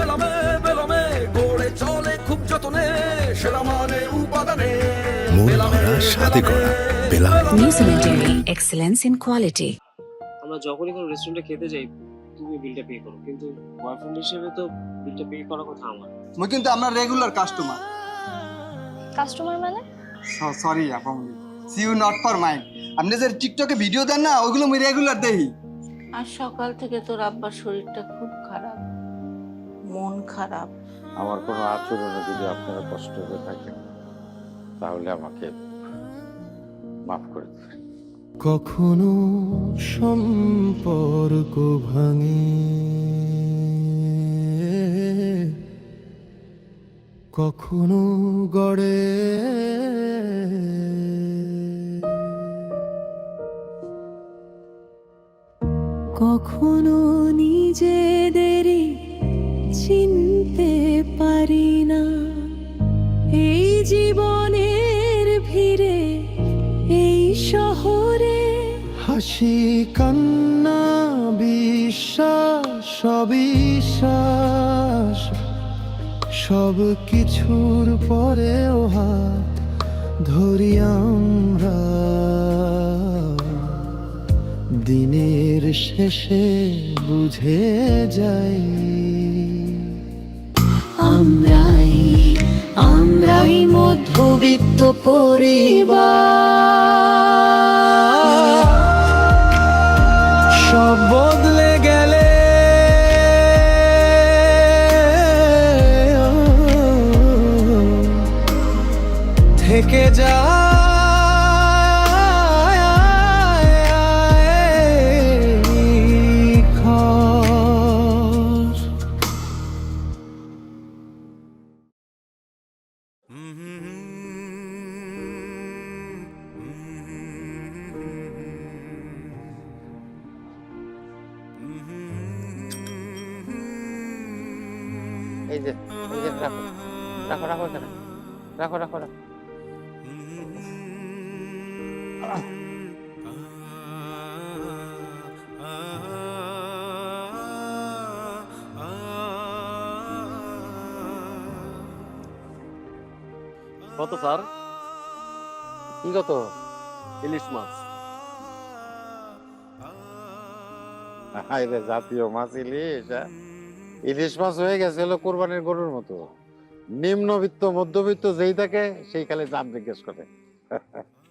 বেলামে বেলামে গড়ে চলে খুব যতনে সেরা মানে উপাদানে মন ভরা স্বাদে করা বেলামে। New Cemetery, excellence in quality. আমরা যখনই কোনো রেস্টুরেন্টে খেতে যাই তুমি বিলটা পে করো, কিন্তু বয়ফ্রেন্ড হিসেবে তো বিলটা পে করার কথা আমার। মই কিন্তু আমরা রেগুলার কাস্টমার। কাস্টমার মানে? সরি আপামনি, see you not for mind. আপনি যে টিকটকে ভিডিও দেন না, ওগুলো আমি রেগুলার দেখি। আর সকাল থেকে তোর আব্বার শরীরটা খুব খারাপ, মন খারাপ। আমার কোনো আচরণে যদি আপনারা কষ্ট হয়ে থাকেন তাহলে আমাকে মাফ করে দেবেন। কখনো সম্পর্ক ভাঙে, কখনো গড়ে, কখনো নিজেদেরই চিনতে পারি না। এই জীবনের ভিড়ে, এই শহরে হাসি কান্না বিশ্বাস অবিশ্বাস সব কিছুর পরেও হাত ধরি আমরা। দিনের শেষে বুঝে যাই আমরাই মধ্যবিত্ত পরিবার। সব বদলে গেলে থেকে যায় খোঁজ। এই যে রাখো রাখো রাখো এখানে, রাখো রাখো রাখো। কত স্যার? কি কত? ইলিশ মাছ। হায়রে জাতীয় মাছ ইলিশ, হ্যাঁ? ইলিশ মাছ হয়ে গেছে হলো কোরবানির গরুর মতো। নিম্নবিত্ত মধ্যবিত্ত যেই থাকে সেই খালি দাম জিজ্ঞেস করে।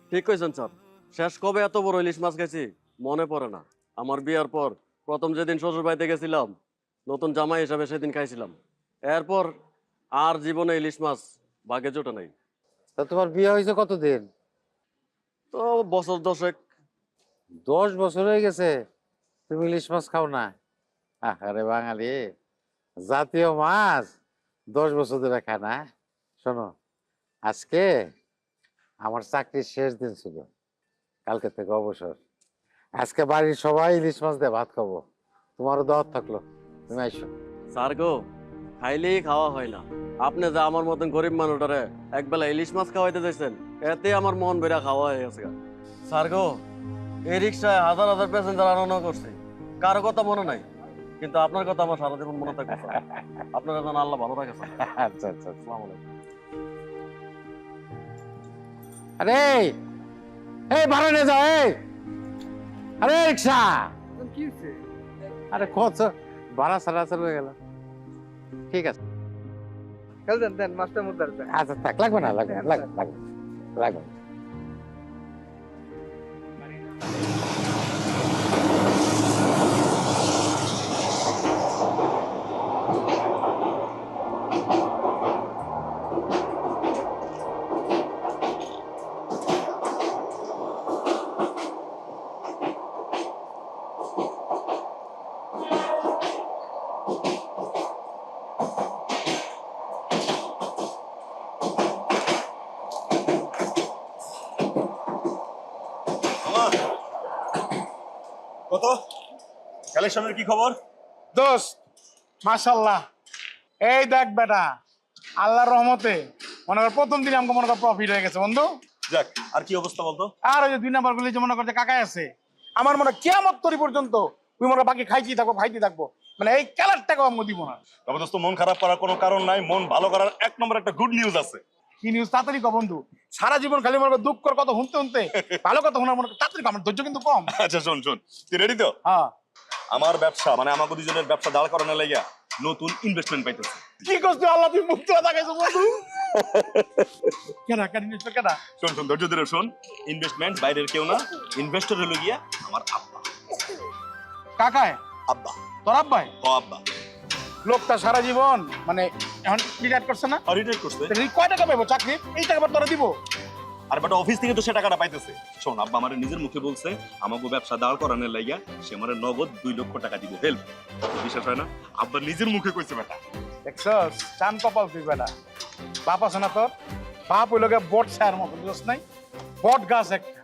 ঠিক কইছেন স্যার। শেষ কবে এত বড় ইলিশ মাছ গেছি মনে পড়ে না। আমার বিয়ার পর প্রথম যেদিন শ্বশুর বাড়িতে গেছিলাম, নতুন জামাই হিসাবে সেদিন খাইছিলাম। এরপর আর জীবনে ইলিশ মাছ ভাগে জোটে নাই। তা তোমার বিয়ে হয়েছে কতদিন? তো বছর 10। 10 বছর হয়ে গেছে তুমি ইলিশ মাছ খাও না? আরে বাঙালি, জাতীয় মাছ 10 বছর ধরে খায় না? শোনো, আজকে আমার চাকরির শেষ দিন ছিল, কালকে থেকে অবসর। আজকে বাড়ির সবাই ইলিশ মাছ দিয়ে ভাত খাবো, তোমারও দাওয়াত থাকলো, তুমি আইসো। স্যার গো, খাইলেই খাওয়া হয় না। আপনি যে আমার মতন গরিব মানুষটারে একবেলা ইলিশ মাছ খাওয়াইতে চাইছেন, এতে আমার মন বেড়া খাওয়া হয়ে গেছে। স্যার গো, এই রিক্সায় হাজার হাজার প্যাসেঞ্জার আনানো করছে, কারো কথা মনে নাই, কিন্তু আপনার কথা আমার সারা জীবন মনে থাকবে। আপনার যেন আল্লাহ ভালো রাখে। আচ্ছা আচ্ছা, আসসালামু আলাইকুম। আরে এই ভাড়া নিয়ে যাও, এই আরে রিক্সা, কি হইছে? আরে কত ভাড়া ছাড়া চলে গেল। ঠিক আছে, দেন দেন মাস্টার মুদ্দার দেন। আচ্ছা থাক, লাগবে না, লাগবে না, লাগবে লাগবে লাগবে না। কত কালেকশনের কি খবর? দোস্ত মাশাআল্লাহ, এই দেখ বেটা, আল্লাহর রহমতে মনে কর প্রথম দিন আমাকে মনে কর প্রফিট হয়ে গেছে বন্ধু। যাক, আর কি অবস্থা বলতো? আর ওই যে 2 নাম্বার গুলি যে মনে করছে কাকাই আছে, আমার মনে কিয়ামত তরি পর্যন্ত ওই মনে বাকি খাইতে থাকবো মানে এই খেলার টাকা আমি দিব না। তবে দোস্ত মন খারাপ করার কোনো কারণ নাই, মন ভালো করার এক নম্বর একটা গুড নিউজ আছে। কি নিউজ? তাড়াতাড়ি কর বন্ধু, সারা জীবন খালি মনে দুঃখ কর কথা শুনতে ভালো কথা শোনার মনে তাড়াতাড়ি কর, আমার ধৈর্য কিন্তু কম। আচ্ছা শোন, তুই রেডি তো? হ্যাঁ। আমার ব্যবসা মানে আমাকে দুজনের ব্যবসা দাঁড় করানোর লাগিয়া নতুন ইনভেস্টমেন্ট পাইতেছে। কি করছো আল্লাহ, তুমি মুক্ত দেখাইছো বন্ধু। কেনা শোন ধৈর্য ধরে শোন। ইনভেস্টমেন্ট বাইরের কেউ না, ইনভেস্টর হলো গিয়া আমার আব্বা। কাকায়? আব্বা। তোর আব্বাই? ও আব্বা। লোকটা সারা জীবন মানে এখন রিটায়ার করছে না? রিটায়ার করছে। কয় টাকা পাবো চাকরি? এই টাকা তোরা দিব? আর বাট অফিস থেকে তো সে টাকাটা পাইতেছে। শোন আব্বা আমার নিজের মুখে বলছে আমাকে ব্যবসা দাঁড় করানোর লাগিয়া সে আমার নগদ 2 লক্ষ টাকা দিব হেল্প। বিশ্বাস হয় না? আব্বা নিজের মুখে কইছে বেটা। দেখছস চান কপাল তুই বেটা। বাপ আছে না তোর? বাপ ওই লোকে বট ছায়ার মতো, বুঝছ নাই? বট গাছ একটা,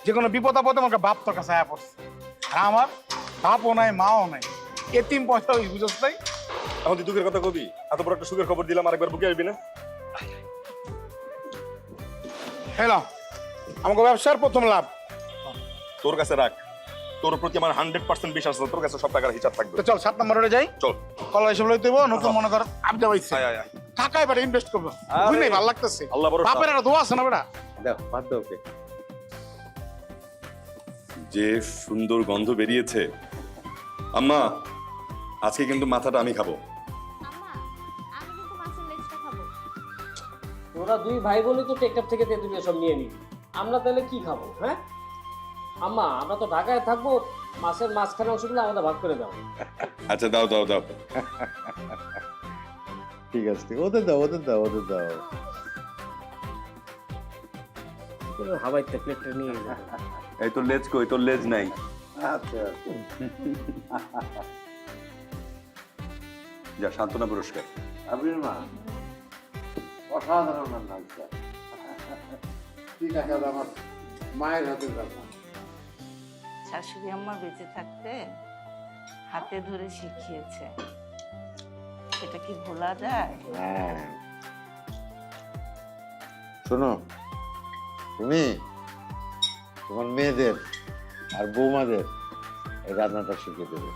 যে কোনো বিপদ আপদে আমাকে বাপ তোর কাছে আয়া পড়ছে। আর আমার বাপও নাই মাও নাই, এতিম পয়সা হইস, বুঝছ নাই? এখন তুই দুঃখের কথা কবি? এত বড় একটা সুখের খবর দিলাম, আরেকবার বুকে আসবি না? হ্যালো, আমাকে ব্যবসার প্রথম লাভ তোর কাছে রাখ, তোর প্রতি আমার 100% বিশ্বাস আছে, তোর কাছে সব টাকার হিসাব থাকবে। তো চল 7 নম্বরে যাই। চল কলা এসব লইতে হইব, নতুন মনে কর আবদা পাইছে। টাকা এবারে ইনভেস্ট করবো, বুঝলি? ভালো লাগতেছে। আল্লাহ ভরসা। বাপের একটা দোয়া আছে না বেটা? দাও বাদ দাও ওকে। যে সুন্দর গন্ধ বেরিয়েছে। আম্মা আজকে কিন্তু মাথাটা আমি খাবো। তোরা দুই ভাই বোনই তো টেকটাপ থেকে তেঁতুলিয়া সব নিয়ে নিবি, আমরা তাহলে কি খাবো? হ্যাঁ আম্মা, আমরা তো ঢাকায় থাকবো, মাছের মাঝখানে অংশগুলো আমাদের ভাগ করে দাও। আচ্ছা দাও দাও দাও। ঠিক আছে, ওদের দাও। হাওয়াইতে প্লেটটা নিয়ে যাও। এই তোর লেজ কই? তোর লেজ নাই। আচ্ছা যা, সান্ত্বনা পুরস্কার। আবির মা অসাধারণ রান্না হচ্ছে। ঠিক আছে, আমার মায়ের হাতের রান্না। শাশুড়ি আম্মা বেঁচে থাকতে হাতে ধরে শিখিয়েছে, সেটা কি ভোলা যায়? হ্যাঁ, শোনো, তুমি তোমার মেয়েদের আর বৌমাদের এই রান্নাটা শিখিয়ে দেবে,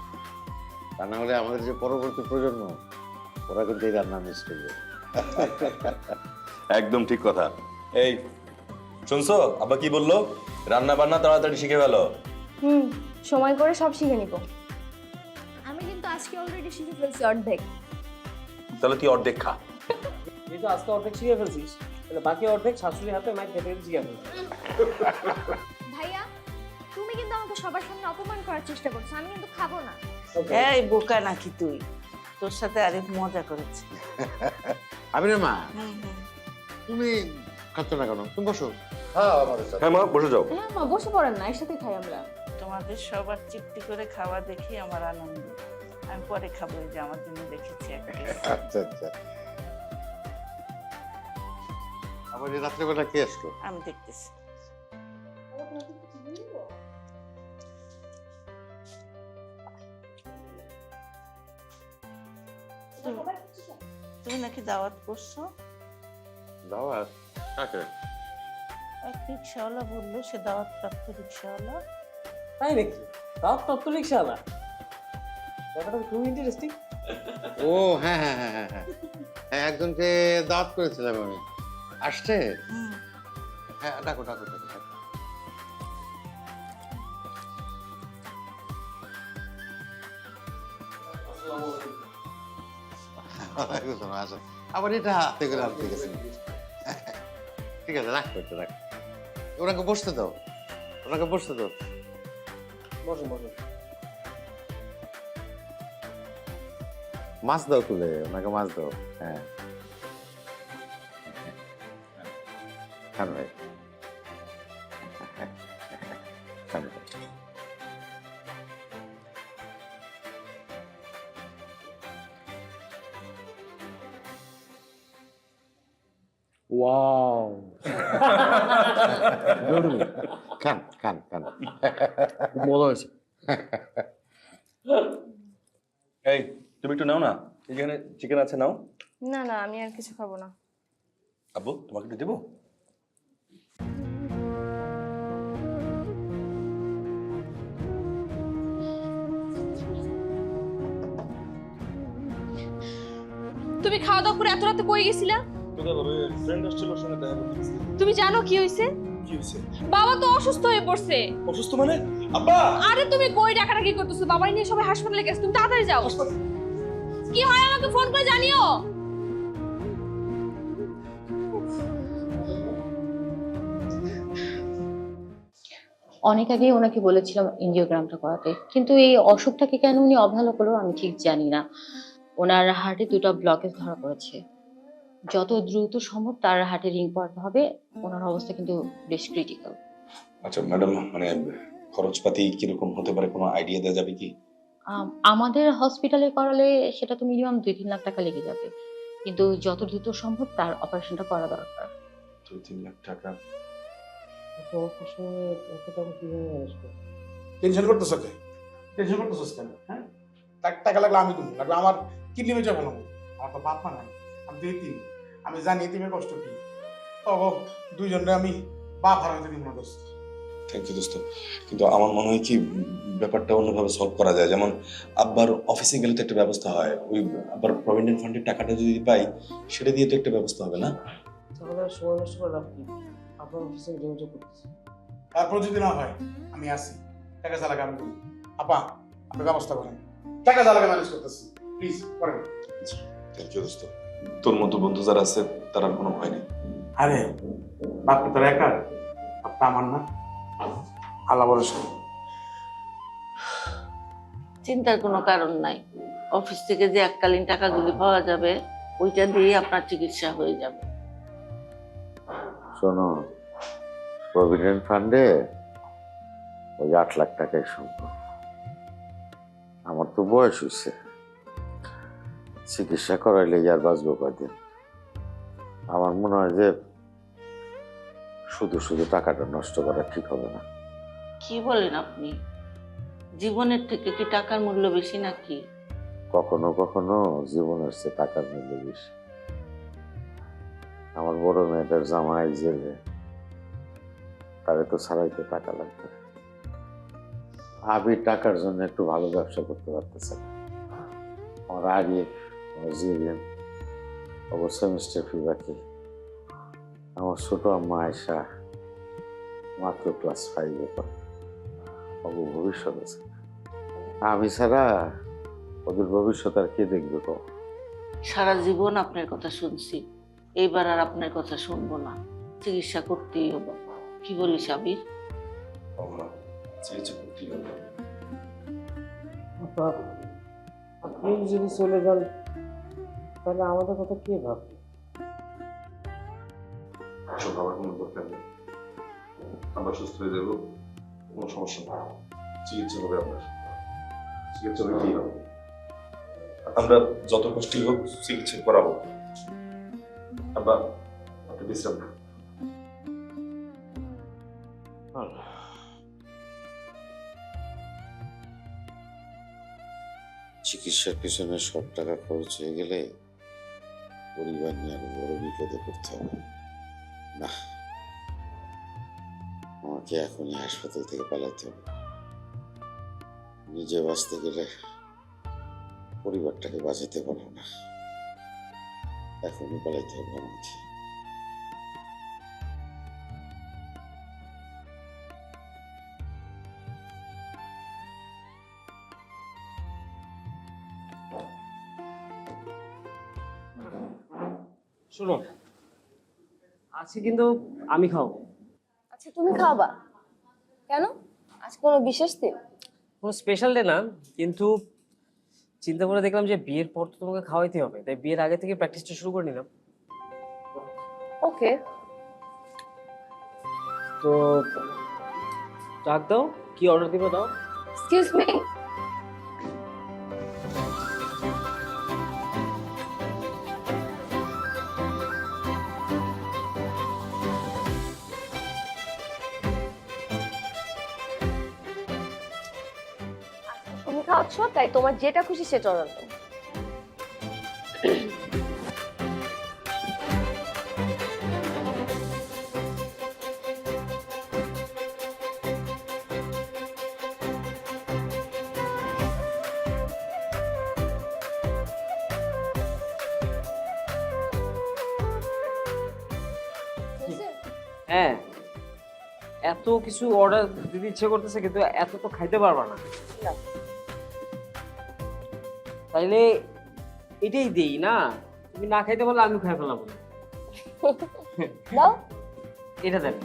তা না হলে আমাদের যে পরবর্তী প্রজন্ম ওরা কিন্তু এই রান্না মিস করবে। একদম ঠিক কথা। এই শুনছো আব্বা কি বললো? রান্না বান্না তাড়াতাড়ি শিখে ফেলো। সময় করে সব শিখে নিব। আমি কিন্তু আজকে অলরেডি শিখে ফেলছি অর্ধেক। তাহলে তুই অর্ধেক খা। যেহেতু আজকে অর্ধেক শিখে ফেলছিস, তাহলে বাকি অর্ধেক শাশুড়ি হাতে মাইক খেতে শিখে ফেলছিস। ভাইয়া, তুমি কিন্তু আমাকে সবার সামনে অপমান করার চেষ্টা করছো, আমি কিন্তু খাবো না। এই বোকা নাকি তুই? তোর সাথে আরেক মজা করেছি। আবির মা, তুমি খাচ্ছ না কেন? তুমি বসো। হ্যাঁ মা বসে যাও। হ্যাঁ মা, বসে পড়েন না, একসাথে খাই আমরা। তোমাদের সবার চিপটি করে খাওয়া দেখি আমার আনন্দ। আমি পরে খাবো, এই যে আমার জন্য দেখেছি একটা। আচ্ছা, আবার এই রাত্রেবেলা কে আসলো? আমি দেখতেছি। তুমি নাকি দাওয়াত করছো? দাওয়াত? কাকে? এক রিক্সাওয়ালা বললো সে দাওয়াত প্রাপ্ত রিক্সাওয়ালা। তাই নাকি? তাও তত্ত্ব রিক্সাওয়ালা, ব্যাপারটা খুব ইন্টারেস্টিং। ও হ্যাঁ, একজনকে দাওয়াত করেছিলাম আমি, আসছে? হ্যাঁ, ডাকো। আচ্ছা, আবার এটা হাতে করে আনতে গেছে। ঠিক আছে, রাখ। ওনাকে বসতে দাও। বসো। মাছ দাও তুলে, ওনাকে মাছ দাও। হ্যাঁ, খান ভাই। ওয়াও, খান। মজা হয়েছে। এই তুমি একটু নাও না, এখানে চিকেন আছে, নাও। না, আমি আর কিছু খাবো না। আব্বু তোমাকে একটু দেবো? তুমি খাওয়া দাওয়া করে এত রাতে কই গেছিলা? তোকে বলে ফ্রেন্ড আসছিল ওর সঙ্গে দেখা করতে গেছি। তুমি জানো কি হইছে? কি হয়েছে? বাবা তো অসুস্থ হয়ে পড়ছে। অসুস্থ মানে? আব্বা! আরে তুমি কই ডাকাডাকি করতেছো? বাবাই নিয়ে সবাই হাসপাতালে গেছে, তুমি তাড়াতাড়ি যাও। কি হয় আমাকে ফোন করে জানিও। অনেক আগেই ওনাকে বলেছিলাম এনজিওগ্রামটা করাতে, কিন্তু এই অসুখটাকে কেন উনি অবহেলা করলো আমি ঠিক জানি না। ওনার হার্টে 2টা ব্লকেজ ধরা পড়েছে। যত দ্রুত সম্ভব তার হার্টে রিং পড়াতে হবে। ওনার অবস্থা কিন্তু বেশ ক্রিটিক্যাল। আচ্ছা ম্যাডাম, মানে খরচপাতি কিরকম হতে পারে, কোনো আইডিয়া দেওয়া যাবে কি? আমাদের হসপিটালে করালে সেটা তো মিনিমাম 2-3 লাখ টাকা লেগে যাবে, কিন্তু যত দ্রুত সম্ভব তার অপারেশনটা করা দরকার। 2-3 লাখ টাকা? টেনশন করতেছ কে? টেনশন করতেছস কেন? হ্যাঁ, টাকা লাগলে আমি দেবো, লাগলে আমার কিডনি বেচা ফেলাম। আমার তো বাপ মা নাই, আমি তো এতিম। আমি জানি এতিমের কষ্ট কি। তবু দুইজনে আমি বাপ হারাইতে দিব না দোস্ত। থ্যাংক ইউ দোস্ত, কিন্তু আমার মনে হয় কি ব্যাপারটা অন্যভাবে সলভ করা যায়। যেমন আব্বার অফিসে গেলে তো একটা ব্যবস্থা হয়, ওই আব্বার প্রভিডেন্ট ফান্ডের টাকাটা যদি পাই সেটা দিয়ে তো একটা ব্যবস্থা হবে না? তাহলে সময় নষ্ট করে লাভ কি? আপনার অফিসে যোগাযোগ করতেছি। তারপর যদি না হয় আমি আসি, টাকা চালাকে আমি দেবো। আপা, আপনি ব্যবস্থা করেন, টাকা চালাকে ম্যানেজ করতেছি, প্লিজ করেন। থ্যাংক ইউ দোস্ত, তোর মতো বন্ধু যারা আছে তার আর কোনো ভয় নেই। আরে বাপকে তোর একা, বাপটা আমার না, আল্লাহ ভরসা। চিন্তার কোনো কারণ নাই। অফিস থেকে যে এককালীন টাকাগুলি পাওয়া যাবে ওইটা দিয়ে আপনার চিকিৎসা হয়ে যাবে। শোনো, প্রভিডেন্ট ফান্ডে ওই 8 লাখ টাকাই সম্ভব। আমার তো বয়স হয়েছে, চিকিৎসা করাইলে আর বাঁচবো কয়দিন। আমার মনে হয় যে শুধু শুধু টাকাটা নষ্ট করা ঠিক হবে না। কি বলেন আপনি? জীবনের থেকে কি টাকার মূল্য বেশি নাকি? কখনো কখনো জীবনের চেয়ে টাকার মূল্য বেশি। আমার বড় মেয়েটার জামাই জেলে, তারে তো ছাড়াইতে টাকা লাগবে। আবির টাকার জন্য একটু ভালো ব্যবসা করতে পারতেছে না। আমার আরিফ, আমার জিরিয়ান অবশ্য সেমিস্টার ফি বাকি। আমার ছোট আম্মা আয়সা মাত্র ক্লাস 5-এ পড়ে। ভবিষ্যৎ আছে, আমি ছাড়া ওদের ভবিষ্যৎ আর কে দেখবে? সারা জীবন আপনার কথা শুনছি, এইবার আর আপনার কথা শুনবো না। চিকিৎসা করতেই হবে। কি বলিস আবির? চিকিৎসা করতেই হবে। আপনি যদি চলে যান তাহলে আমাদের কথা কে ভাববে? সব আমার কোনো দরকার নেই, আমরা সুস্থ হয়ে যাবো, কোনো সমস্যা নেই। চিকিৎসা হবে আপনার, চিকিৎসা হইতেই হবে। আমরা যত কষ্টই হোক চিকিৎসা করাবো। আব্বা, আপনি বিশ্রাম নেন। চিকিৎসার পিছনে সব টাকা খরচ হয়ে গেলে পরিবার নিয়ে আরো বড় বিপদে পড়তে হবে। না, আমাকে এখনই হাসপাতাল থেকে পালাতে হবে। নিজে বাঁচতে গেলে পরিবারটাকে বাঁচাতে পারবো না, এখনই পালাইতে হবে আমাকে। শোনো, আজকে কিন্তু আমি খাবো। আচ্ছা তুমি খাওয়াবা কেন? আজ কোনো বিশেষ দিন? কোনো স্পেশাল ডে না, কিন্তু চিন্তা করে দেখলাম যে বিয়ের পর তো তোমাকে খাওয়াইতে হবে, তাই বিয়ের আগে থেকে প্র্যাকটিসটা শুরু করে নিলাম। ওকে, তো ডাক দাও, কি অর্ডার দিবে দাও। এক্সকিউজ মি, তুমি খাওয়াচ্ছ তাই তোমার যেটা খুশি সেটা অর্ডার দাও। হ্যাঁ, এত কিছু অর্ডার দিতে ইচ্ছে করতেছে কিন্তু এত তো খাইতে পারবা না। তাইলে এটাই দেই না, তুমি না খাইতে পারলে আমি খাই ফেলাবো। দাও। এটা দেন।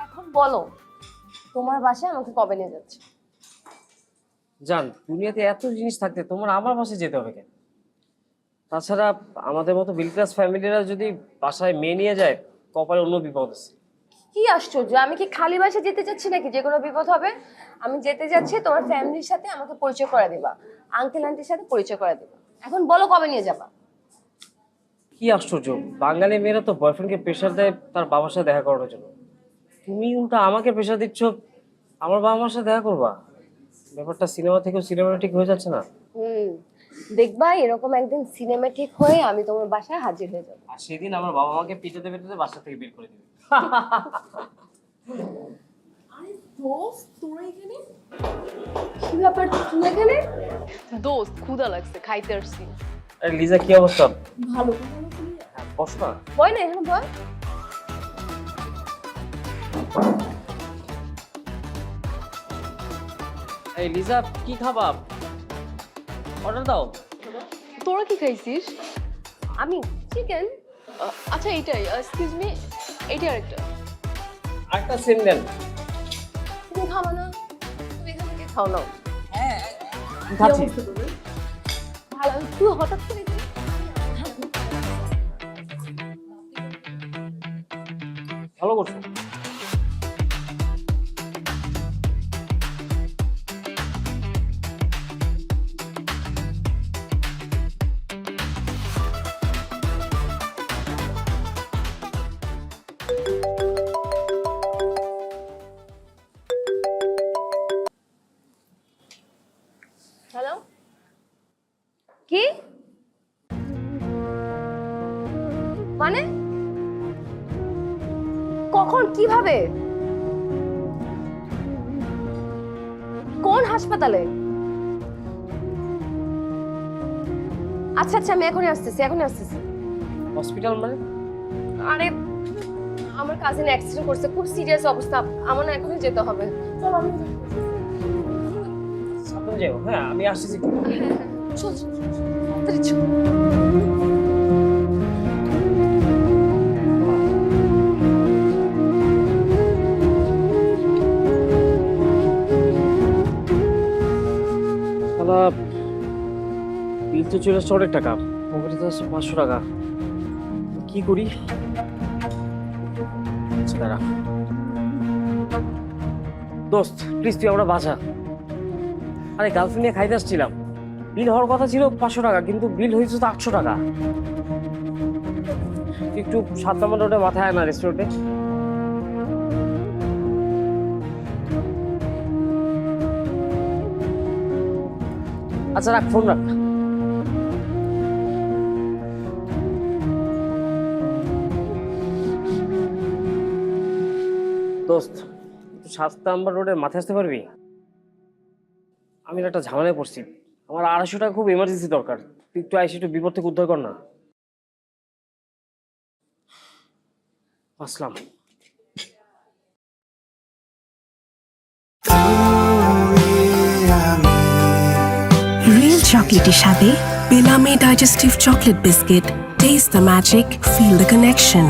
এখন বলো তোমার বাসায় আমাকে কবে নিয়ে যাচ্ছে? জান, দুনিয়াতে এত জিনিস থাকতে তোমার আমার বাসায় যেতে হবে কেন? তাছাড়া আমাদের মতো মিডল ক্লাস ফ্যামিলিরা যদি বাসায় মেয়ে নিয়ে যায়, কপালে অন্য বিপদ আছে। কি আশ্চর্য, আমি কি খালি বাসায় যেতে চাচ্ছি নাকি যে কোনো বিপদ হবে? আমি যেতে যাচ্ছি তোমার ফ্যামিলির সাথে, আমাকে পরিচয় করে দিবা, আঙ্কেল আন্টির সাথে পরিচয় করে দিবা। এখন বলো কবে নিয়ে যাবা? কি আশ্চর্য, বাঙালি মেয়েরা তো বয়ফ্রেন্ডকে প্রেশার দেয় তার বাবার সাথে দেখা করার জন্য, তুমি উল্টা আমাকে প্রেশার দিচ্ছ আমার বাবা মার সাথে দেখা করবা। ব্যাপারটা সিনেমা থেকেও সিনেমাটিক হয়ে যাচ্ছে না? দেখবা এরকম একদিন সিনেমাটিক হয়ে আমি তোমার বাসায় হাজির হয়ে যাবো। আর সেদিন আমার বাবা মাকে পিটাতে পিটাতে বাসা থেকে বের করে দিবে। আরে দোস্ত, তোরা এখানে? কি ব্যাপার তুই এখানে? দোস্ত, ক্ষুধা লাগছে, খাইতে আসছি। আরে লিজা, কি অবস্থা? ভালো। বস না। বয় না, এখানে বয়। এই লিজা, কি খাবা? অর্ডার দাও। তোরা কি খাইছিস? আমি চিকেন। আচ্ছা এইটাই, এক্সকিউজ মি, এইটা আরেকটা। আরেকটা সেম দেন। তুমি খাও না? তুমি এখান থেকে খাও না। হ্যাঁ, খাচ্ছি। ভালো, তুই হঠাৎ করে ভালো করছো। হ্যালো, কি মানে? কখন, কিভাবে, কোন হাসপাতালে? আচ্ছা আচ্ছা, আমি এখনই আসতেছি। হসপিটাল মানে? আরে আমার কাজিন অ্যাক্সিডেন্ট করছে, খুব সিরিয়াস অবস্থা, আমার না এখনই যেতে হবে। চল আমি সামনে যাও। হ্যাঁ, আমি আসতেছি। চল চল তাড়াতাড়ি চল। বিল তো চলে আসছে অনেক টাকা, পকেটে তো আছে 500 টাকা। কি করি? দাঁড়া দোস্ত, প্লিজ তুই আমরা বাঁচা। আরে গার্লফ্রেন্ড নিয়ে খাইতে আসছিলাম, বিল হওয়ার কথা ছিল 500 টাকা, কিন্তু বিল হয়েছে তো 800 টাকা। তুই একটু 7 নম্বর রোডে মাথায় আয় না, রেস্টুরেন্টে। আচ্ছা রাখ, ফোন রাখ। দোস্ত, তুই 7 নম্বর রোডের মাথায় আসতে পারবি? আমি একটা ঝামেলায় পড়ছি, আমার 250 টাকা খুব এমার্জেন্সি দরকার। তুই একটু আইসি, একটু বিপদ থেকে উদ্ধার কর না। আসলাম। Real chocolatey স্বাদে Bellamy Digestive Chocolate Biscuit. Taste the magic, feel the connection.